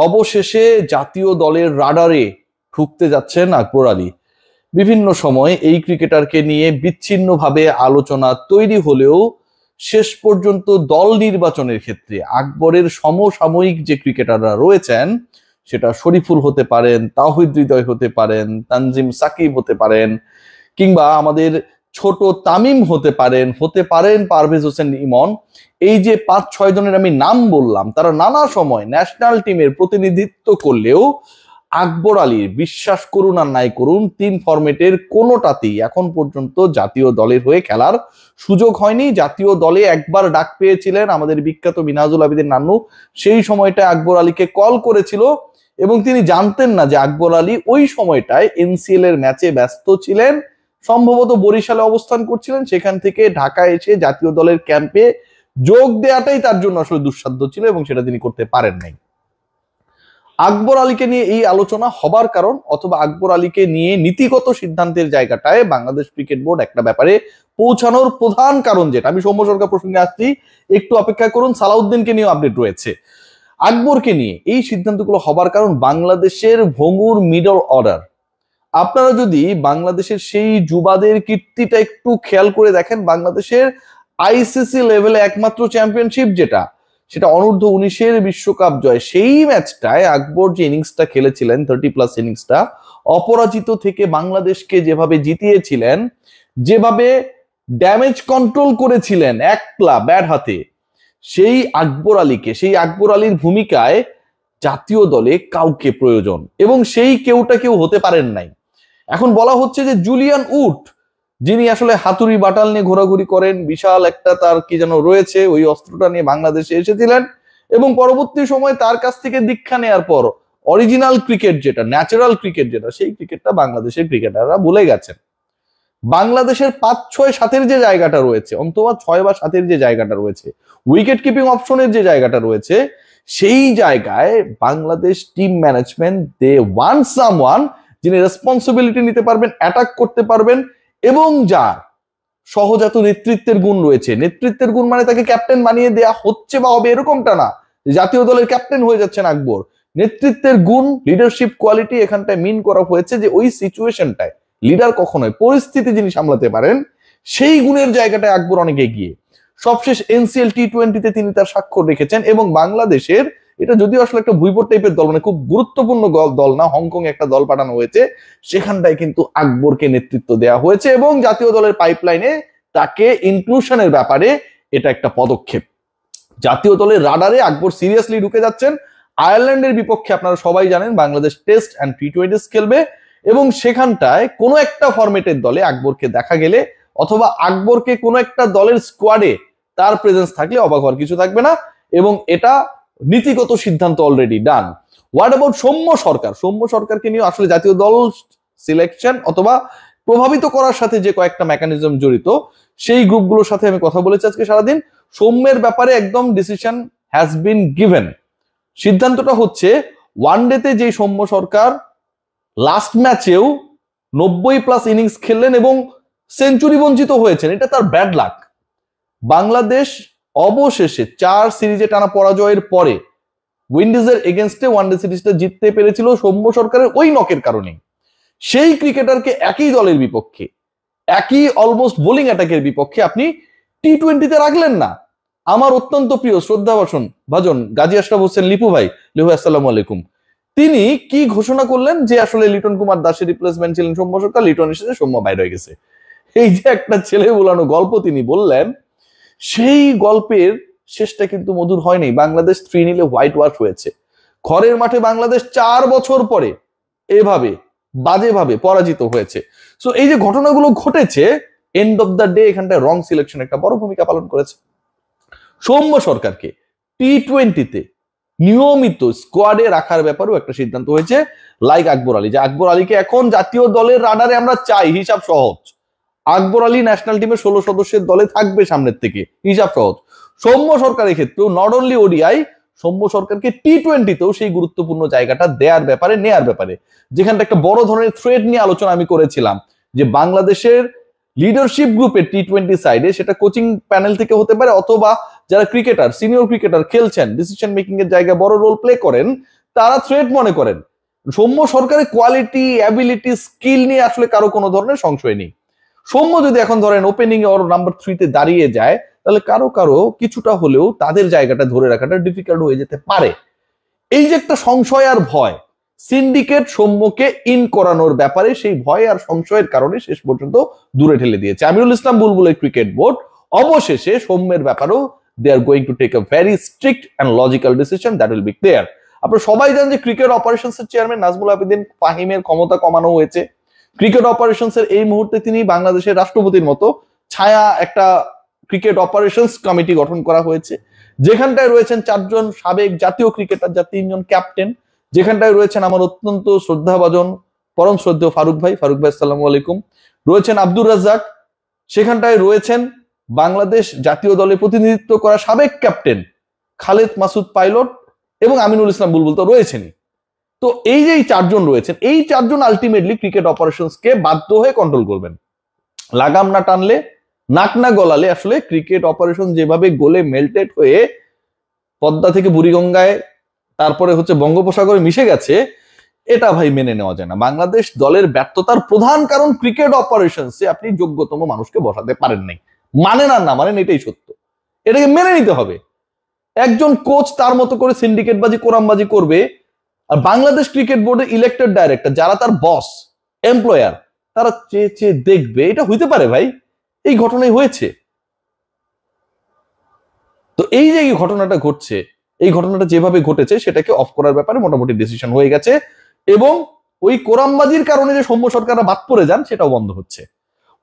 অবশেষে জাতীয় দলের রাডারে ঢুকতে যাচ্ছেন আকবর আলী। বিভিন্ন সময় এই ক্রিকেটারকে নিয়ে বিচ্ছিন্নভাবে আলোচনা তৈরি হলেও শেষ পর্যন্ত দল নির্বাচনের ক্ষেত্রে আকবরের সমসাময়িক যে ক্রিকেটাররা রয়েছেন, সেটা শরীফুল হতে পারেন, তাওহিদ হৃদয় হতে পারেন, তানজিম সাকিব হতে পারেন, কিংবা আমাদের ছোট তামিম হতে পারেন পারভেজ হোসেন ইমন, এই যে 5-6 জনের আমি নাম বললাম, তারা নানা সময় ন্যাশনাল টিমের প্রতিনিধিত্ব করলেও আকবর আলীর, বিশ্বাস করুন আর নাই করুন, 3 ফরম্যাটের কোনোটাতেই এখন পর্যন্ত জাতীয় দলের হয়ে খেলার সুযোগ হয়নি। জাতীয় দলে একবার ডাক পেয়েছিলেন আমাদের বিখ্যাত মিনহাজুল আবেদিন নান্নু, সেই সময়টা আকবর আলীকে কল করেছিল এবং তিনি জানতেন না যে আকবর আলী ওই সময়টায় এনসিএল এর ম্যাচে ব্যস্ত ছিলেন, সম্ভবত বরিশালে অবস্থান করছিলেন, সেখান থেকে ঢাকায় এসে জাতীয় দলের ক্যাম্পে যোগ দেওয়াটাই তার জন্য আসলে দুঃসাধ্য ছিল এবং সেটা তিনি করতে পারেন নাই। আকবর আলীকে নিয়ে এই আলোচনা হবার কারণ, অথবা আকবর আলীকে নিয়ে নীতিগত সিদ্ধান্তের জায়গাটায় বাংলাদেশ ক্রিকেট বোর্ড একটা ব্যাপারে পৌঁছানোর প্রধান কারণ, যেটা আমি সৌম্য সরকার প্রসঙ্গে আসছি, একটু অপেক্ষা করুন, সালাউদ্দিনকে নিয়ে আপডেট রয়েছে। আকবরকে নিয়ে এই সিদ্ধান্তগুলো হবার কারণ বাংলাদেশের ভঙ্গুর মিডল অর্ডার। আপনারা যদি বাংলাদেশের সেই যুবাদের কীর্তিটা একটু খেয়াল করে দেখেন, বাংলাদেশের আইসিসি লেভেলে একমাত্র চ্যাম্পিয়নশিপ যেটা, সেটা অনূর্ধ্ব 19-এর বিশ্বকাপ জয়। সেই ম্যাচটায় আকবর যে ইনিংসটা খেলেছিলেন, 30+ ইনিংসটা, অপরাজিত থেকে বাংলাদেশকে যেভাবে জিতিয়েছিলেন, যেভাবে ড্যামেজ কন্ট্রোল করেছিলেন একলা ব্যাট হাতে, সেই আকবর আলীকে, সেই আকবর আলীর ভূমিকায় জাতীয় দলে কাউকে প্রয়োজন, এবং সেই কেউটা কেউ হতে পারেন নাই। এখন বলা হচ্ছে যে জুলিয়ান উড, যিনি আসলে হাতুড়ি বাটাল নিয়ে ঘোরাঘুরি করেন, বিশাল একটা তার কি যেন রয়েছে, ওই অস্ত্রটা নিয়ে বাংলাদেশে এসেছিলেন এবং পরবর্তী সময় তার কাছ থেকে দীক্ষা নেওয়ার পর অরিজিনাল ক্রিকেট যেটা, ন্যাচারাল ক্রিকেট যেটা, সেই ক্রিকেটটা বাংলাদেশের ক্রিকেটাররা ভুলে গেছেন। বাংলাদেশের 5-6-7-এর যে জায়গাটা রয়েছে, অন্তত 6 বা 7-এর যে জায়গাটা রয়েছে, উইকেট কিপিং অপশনের যে জায়গাটা রয়েছে, সেই জায়গায় Bangladesh team management they want someone যিনি রেসপন্সিবিলিটি নিতে পারবেন, অ্যাটাক করতে পারবেন, এবং যার সহজাত নেতৃত্বের গুণ রয়েছে। নেতৃত্বের গুণ মানে তাকে ক্যাপ্টেন বানিয়ে দেয়া হচ্ছে বা হবে এরকমটা না, জাতীয় দলের ক্যাপ্টেন হয়ে যাচ্ছেন আকবর। নেতৃত্বের গুণ, লিডারশিপ কোয়ালিটি এখানটায় মিন করা হয়েছে যে ওই সিচুয়েশনটায় লিডার কখনোই, পরিস্থিতি যিনি সামলাতে পারেন, সেই গুণের জায়গাটায় আকবর অনেক এগিয়ে। সবশেষ এনসিএল টি20-তে তিনি তার স্বাক্ষর রেখেছেন এবং বাংলাদেশের, এটা যদিও আসলে একটা ভুইপট টাইপের দল, মানে খুব গুরুত্বপূর্ণ দল না, হংকং একটা দল পাঠানো হয়েছে, সেখানটায় কিন্তু আকবরকে নেতৃত্ব দেওয়া হয়েছে এবং জাতীয় দলের পাইপলাইনে তাকে ইনক্লুশনের ব্যাপারে এটা একটা পদক্ষেপ। জাতীয় দলের রাডারে আকবর সিরিয়াসলি ঢুকে যাচ্ছেন। আয়ারল্যান্ডের বিপক্ষে আপনারা সবাই জানেন বাংলাদেশ টেস্ট অ্যান্ড টি20 খেলবে এবং সেখানটায় কোনো একটা ফরম্যাটের দলে আকবরকে দেখা গেলে, অথবা আকবরকে কোনো একটা দলের স্কোয়াডে তার প্রেজেন্স থাকলে অবাক হওয়ার কিছু থাকবে না, এবং এটা নীতিগত সিদ্ধান্ত already done. What about Soumya Sarkar? সৌম্য সরকারকে নিয়ে আসলে জাতীয় দল সিলেকশন অথবা প্রভাবিত করার সাথে যে কয়েকটা মেকানিজম জড়িত, সেই গ্রুপগুলোর সাথে আমি কথা বলেছি আজকে সারাদিন। সৌম্যের ব্যাপারে একদম ডিসিশন হ্যাজ বিন গিভেন। সিদ্ধান্তটা হচ্ছে, ওয়ানডেতে যে সৌম্য সরকার লাস্ট ম্যাচেও 90+ ইনিংস খেললেন এবং সেঞ্চুরি বঞ্চিত হয়েছেন, এটা তার ব্যাড লাক। বাংলাদেশ অবশেষে 4 সিরিজে টানা পরাজয়ের পরে উইন্ডিজের এগেনস্টে ওয়ানডে সিরিজটা জিততে পেরেছিল সৌম্য সরকারের ওই নকের কারণে। সেই ক্রিকেটারকে একই দলের বিপক্ষে, একই অলমোস্ট বোলিং অ্যাটাকের বিপক্ষে আপনি টি20-তে রাখলেন না। আমার অত্যন্ত প্রিয় শ্রদ্ধাভাষণ ভাজন গাজী আশরাফ হোসেন লিপু ভাই, লিপু আসসালামু আলাইকুম, তিনি কি ঘোষণা করলেন যে আসলে লিটন কুমার দাসের রিপ্লেসমেন্ট ছিলেন সৌম্য সরকার, লিটন এসেছে, সৌম্য বাইরে হয়ে গেছে। এই যে একটা ছেলে বুলানো গল্প তিনি বললেন, সেই গল্পের শেষটা কিন্তু মধুর হয়নি। বাংলাদেশ 3-0 হোয়াইট ওয়াশ হয়েছে। ঘরের মাঠে বাংলাদেশ 4 বছর পরে এভাবে বাজেভাবে পরাজিত হয়েছে। সো এই যে ঘটনাগুলো ঘটেছে, এন্ড অফ দ্য ডে এখানটায় রং সিলেকশন একটা বড় ভূমিকা পালন করেছে। সৌম্য সরকারকে টি20-তে নিয়মিত স্কোয়াডে রাখার ব্যাপারেও একটা সিদ্ধান্ত হয়েছে, লাইক আকবর আলী, যে আকবর আলীকে এখন জাতীয় দলের রাডারে আমরা চাই। হিসাব সহজ, আকবর আলী ন্যাশনাল টিমের 16 সদস্যের দলে থাকবে সামনের থেকে, হিসাব সহজ। সৌম্য সরকারের ক্ষেত্রেও নট অনলি ওডিআই, সৌম্য সরকারকে টি20-তেও সেই গুরুত্বপূর্ণ জায়গাটা দেওয়ার ব্যাপারে, নেয়ার ব্যাপারে, যেখানটা একটা বড় ধরনের থ্রেড নিয়ে আলোচনা আমি করেছিলাম, যে বাংলাদেশের লিডারশিপ গ্রুপের টি20 সাইডে, সেটা কোচিং প্যানেল থেকে হতে পারে অথবা যারা ক্রিকেটার, সিনিয়র ক্রিকেটার খেলছেন, ডিসিশন মেকিং এর জায়গায় বড় রোল প্লে করেন, তারা থ্রেট মনে করেন। সৌম্য সরকারের কোয়ালিটি, অ্যাবিলিটি, স্কিল নিয়ে আসলে কারো কোনো ধরনের সংশয় নেই। সৌম্য যদি এখন ধরেন ওপেনিং ওর নাম্বার 3-তে দাঁড়িয়ে যায়, তাহলে কারো কারো কিছুটা হলেও তাদের জায়গাটা ধরে রাখাটা ডিফিকাল্ট হয়ে যেতে পারে। এই যে একটা সংশয় আর ভয়, সিন্ডিকেট সৌম্যকে ইন করানোর ব্যাপারে সেই ভয় আর সংশয়ের কারণে শেষ পর্যন্ত দূরে ঠেলে দিয়েছে আমিরুল ইসলাম বুলবুলের ক্রিকেট বোর্ড। অবশেষে সৌম্যের ব্যাপারেও they are going to take a very strict and logical decision that will be clear. আপনারা সবাই জানেন যে ক্রিকেট অপারেশনস এর চেয়ারম্যান নাজমুল আবেদিন ফাহিমের ক্ষমতা কমানো হয়েছে। ক্রিকেট অপারেশনস এর এই মুহূর্তে তিনি বাংলাদেশের রাষ্ট্রপতির মতো ছায়া একটা ক্রিকেট অপারেশনস কমিটি গঠন করা হয়েছে, যেখানটায় রয়েছেন 4 জন সাবেক জাতীয় ক্রিকেটার, যার 3 জন ক্যাপ্টেন, যেখানটায় রয়েছেন আমার অত্যন্ত শ্রদ্ধাভাজন পরম শ্রদ্ধেয় ফারুক ভাই আসসালামু আলাইকুম, রয়েছেন আব্দুর রাজ্জাক, সেখানটায় রয়েছেন বাংলাদেশ জাতীয় দলে প্রতিনিধিত্ব করা সাবেক ক্যাপ্টেন খালেদ মাসুদ পাইলট এবং আমিনুল ইসলাম বুলবুল তো রয়েছেনই। তো এই যে 4 জন রয়েছেন, এই 4 জন আলটিমেটলি ক্রিকেট অপারেশনসকে বাধ্য হয়ে কন্ট্রোল করবেন। লাগাম না টানলে, নাক না গলালে আসলে ক্রিকেট অপারেশন যেভাবে গোলে মেল্টেড হয়ে পদ্মা থেকে বুড়িগঙ্গায় তারপরে হচ্ছে বঙ্গোপসাগরে মিশে গেছে, এটা ভাই মেনে নেওয়া যায় না। বাংলাদেশ দলের ব্যর্থতার প্রধান কারণ ক্রিকেট অপারেশনসে আপনি যোগ্যতম মানুষকে বসাতে পারেন নাই। মানেন আর না মানেন, এটাই সত্য, এটাকে মেনে নিতে হবে। একজন কোচ তার মতো করে সিন্ডিকেটবাজি কোরামবাজি করবে, আর বাংলাদেশ ক্রিকেট বোর্ডের ইলেক্টেড ডাইরেক্টর যারা তার বস এমপ্লয়ার, তারা চেয়ে চেয়ে দেখবে। এটা হইতে পারে ভাই, এই ঘটনাই হয়েছে। তো এই যে এই ঘটনাটা ঘটছে, এই ঘটনাটা যেভাবে ঘটেছে সেটাকে অফ করার ব্যাপারে মোটামুটি ডিসিশন হয়ে গেছে, এবং ওই কোরামবাজির কারণে যে সৌম্য সরকাররা বাদ পড়ে যান সেটাও বন্ধ হচ্ছে।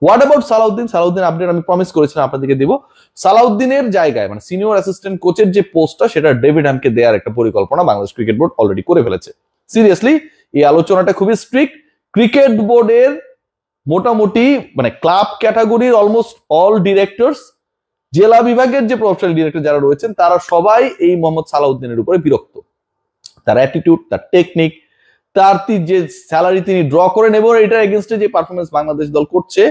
What about Salauddin? Salauddin update আমি প্রমিস করেছিলাম আপনাদেরকে দিব। সালাউদ্দিনের জায়গায় মানে সিনিয়র অ্যাসিস্ট্যান্ট কোচের যে পোস্টটা, সেটা ডেভিড হ্যামকে দেওয়ার একটা পরিকল্পনা বাংলাদেশ ক্রিকেট বোর্ড অলরেডি করে ফেলেছে। সিরিয়াসলি এই আলোচনাটা খুবই স্ট্রিক্ট। ক্রিকেট বোর্ডের মোটামুটি মানে ক্লাব ক্যাটাগরির অলমোস্ট অল ডিরেক্টরস, জেলা বিভাগের যে প্রফেশনাল ডিরেক্টর যারা রয়েছেন, তারা সবাই এই মোহাম্মদ সালাউদ্দিনের উপরে বিরক্ত। তার অ্যাটিটিউড, তার টেকনিক, তার যে স্যালারি তিনি ড্র করেন এবং এটার এগেইনস্টে যে পারফরমেন্স বাংলাদেশ দল করছে,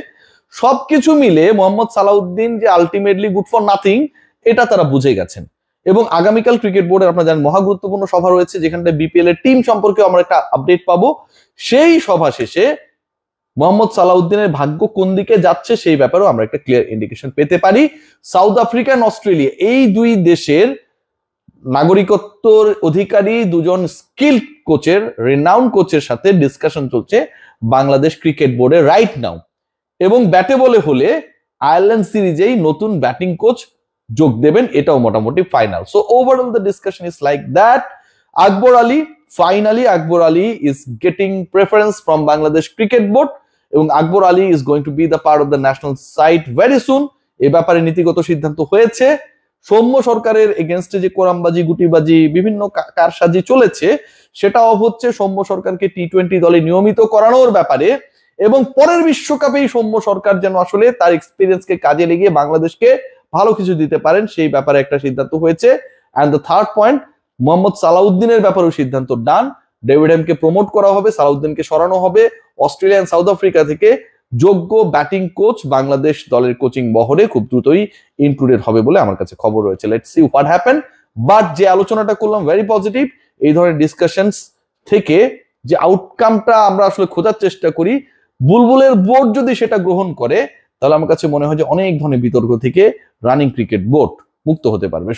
সবকিছু মিলে মোহাম্মদ সালাউদ্দিন যে আলটিমেটলি গুড ফর নাথিং, এটা তারা বুঝে গেছেন। এবং আগামীকাল ক্রিকেট বোর্ডের আপনারা জানেন মহা গুরুত্বপূর্ণ সভা রয়েছে, যেখানটা বিপিএল এর টিম সম্পর্কে আমরা একটা আপডেট পাবো। সেই সভা শেষে মোহাম্মদ সালাউদ্দিনের ভাগ্য কোন দিকে যাচ্ছে সেই ব্যাপারেও আমরা একটা ক্লিয়ার ইন্ডিকেশন পেতে পারি। সাউথ আফ্রিকা এবং অস্ট্রেলিয়া, এই দুই দেশের নাগরিকত্বর অধিকারী 2 জন স্কিল কোচের, রিনাউন্ড কোচের সাথে ডিসকাশন চলছে বাংলাদেশ ক্রিকেট বোর্ডে রাইট নাও। এবং ব্যাটে বলে হলে আয়ারল্যান্ড সিরিজেই নতুন ব্যাটিং কোচ যোগ দেবেন, এটাও মোটামুটি final. So overall the discussion is like that. Akbar Ali, finally Akbar Ali is getting preference from Bangladesh cricket board, এবং Akbar Ali is going to be the part of the national side very soon. এ ব্যাপারে নীতিগত সিদ্ধান্ত হয়েছে। সৌম্য সরকারের এগেনস্টে যে কোরামবাজি, গুটিবাজি, বিভিন্ন কারসাজি চলেছে, সেটা অফ হচ্ছে সৌম্য সরকারকে টি-20 দলে নিয়মিত করানোর ব্যাপারে, এবং পরের বিশ্বকাপেই সৌম্য সরকার যেন আসলে তার এক্সপিরিয়েন্সকে কাজে লাগিয়ে বাংলাদেশকে ভালো কিছু দিতে পারেন, সেই ব্যাপারে একটা সিদ্ধান্ত হয়েছে। And the third point, Mohammad সালাউদ্দিনের ব্যাপারেও সিদ্ধান্ত ডান। ডেভিড হ্যামকে প্রমোট করা হবে, সালাউদ্দিনকে সরানো হবে। অস্ট্রেলিয়া এন্ড সাউথ আফ্রিকা থেকে যোগ্য ব্যাটিং কোচ বাংলাদেশ দলের কোচিং বহরে খুব দ্রুতই ইনক্লুডেড হবে বলে আমার কাছে খবর রয়েছে। Let's see what happen. But যে আলোচনাটা করলাম ভেরি পজিটিভ। এই ধরনের ডিসকাশনস থেকে যে আউটকামটা আমরা আসলে খোঁজার চেষ্টা করি, বুলবুলের বোর্ড যদি সেটা গ্রহণ করে, তাহলে আমার কাছে মনে হয় যে অনেক ধরনের বিতর্ক থেকে রানিং ক্রিকেট বোর্ড মুক্ত হতে পারবে।